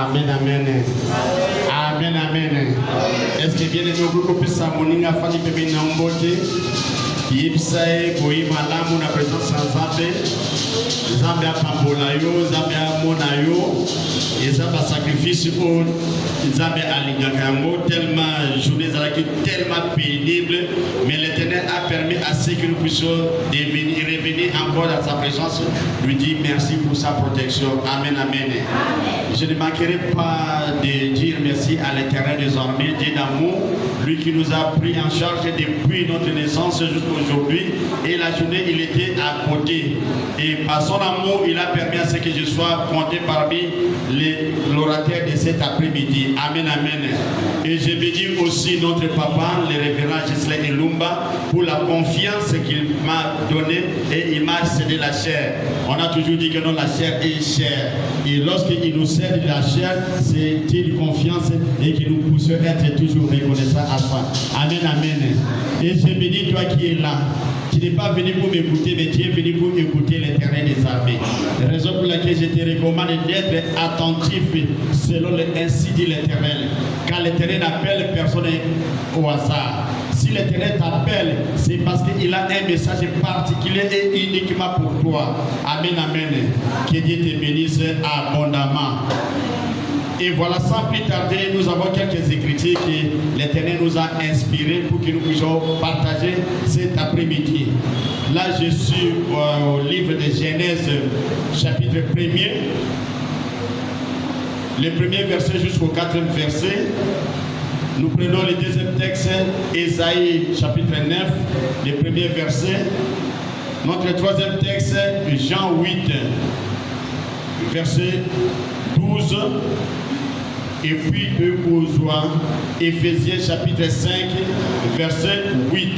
Amen, amen. Amen, amen. Est-ce que bien aimé au groupe Samoninga Fani Bébé Nambote? Yipsae Boyi Malamu na présence en Zambé. Zambé a Pambolayo, Zambé a Monayo. Et ça va sacrifice pour Zambé a Lingakango. Tellement journée tellement pénible. Mais l'Éternel a permis à ce que nous puissions revenir encore dans sa présence. Lui dire merci pour sa protection. Amen, amen. Je ne manquerai pas de dire merci à l'Éternel désormais, Dieu d'amour, lui qui nous a pris en charge depuis notre naissance jusqu'à aujourd'hui. Et la journée, il était à côté. Et par son amour, il a permis à ce que je sois compté parmi l'orateur de cet après-midi. Amen, amen. Et je bénis aussi notre papa, le révérend Gislain Elumba, pour la confiance qu'il m'a donnée et il m'a cédé la chair. On a toujours dit que non, la chair est chère. Et lorsqu'il nous cède la chair, c'est une confiance et que nous puissions être toujours reconnaissants à ça. Amen, amen. Et je bénis toi qui es là. Tu n'es pas venu pour m'écouter, mais tu es venu pour écouter l'Éternel des armées. La raison pour laquelle je te recommande d'être attentif selon ainsi dit l'Éternel. Car l'Éternel n'appelle personne au hasard. Si l'Éternel t'appelle, c'est parce qu'il a un message particulier et uniquement pour toi. Amen, amen. Que Dieu te bénisse abondamment. Et voilà, sans plus tarder, nous avons quelques écritures que l'Éternel nous a inspirés pour que nous puissions partager cet après-midi. Là, je suis au livre de Genèse, chapitre 1er. Le premier verset jusqu'au 4e verset. Nous prenons le deuxième texte, Ésaïe, chapitre 9, le premier verset. Notre troisième texte, Jean 8, verset 12. Et puis Éphésiens chapitre 5, verset 8.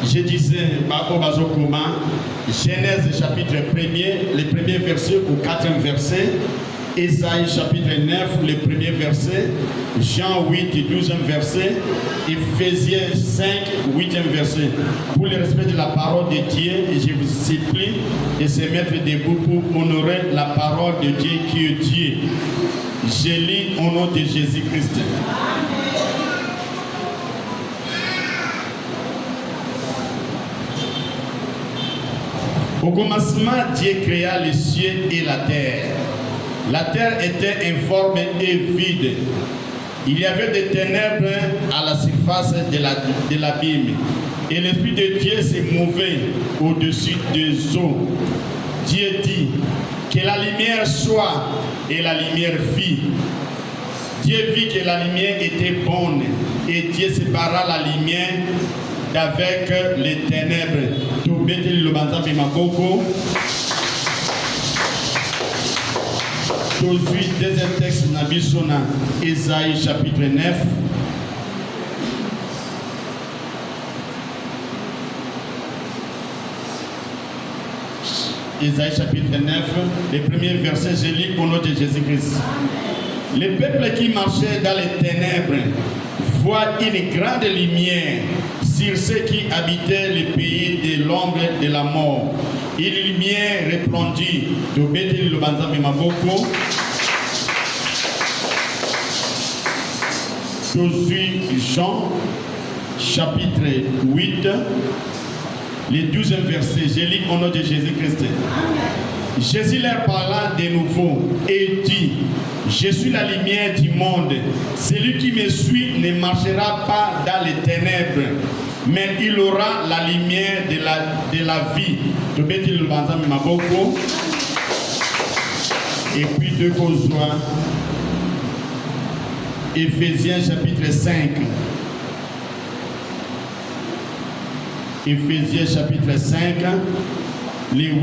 Je disais, Genèse chapitre 1er, le premier verset au 4e verset. Ésaïe chapitre 9, le premier verset. Jean 8, 12e verset. Éphésiens 5, 8e verset. Pour le respect de la parole de Dieu, je vous supplie de se mettre debout pour honorer la parole de Dieu qui est Dieu. Je lis au nom de Jésus-Christ. Au commencement, Dieu créa les cieux et la terre. La terre était informe et vide. Il y avait des ténèbres à la surface de l'abîme. Et l'Esprit de Dieu se mouvait au-dessus des eaux. Dieu dit que la lumière soit, et la lumière fit. Dieu vit que la lumière était bonne, et Dieu sépara la lumière d'avec les ténèbres. Aujourd'hui, deuxième texte, Nabisona, Ésaïe chapitre 9. Ésaïe chapitre 9, le premier verset, je lis au nom de Jésus-Christ. Le peuple qui marchait dans les ténèbres voit une grande lumière sur ceux qui habitaient le pays de l'ombre de la mort. Une lumière répandue de Bethel le Banzambi Maboko. Aujourd'hui, Jean, chapitre 8, le 12e verset. Je lis au nom de Jésus-Christ. Jésus leur parla de nouveau et dit: je suis la lumière du monde. Celui qui me suit ne marchera pas dans les ténèbres, mais il aura la lumière de la vie. Et puis deux causes. Éphésiens chapitre 5. Éphésiens chapitre 5. Les 8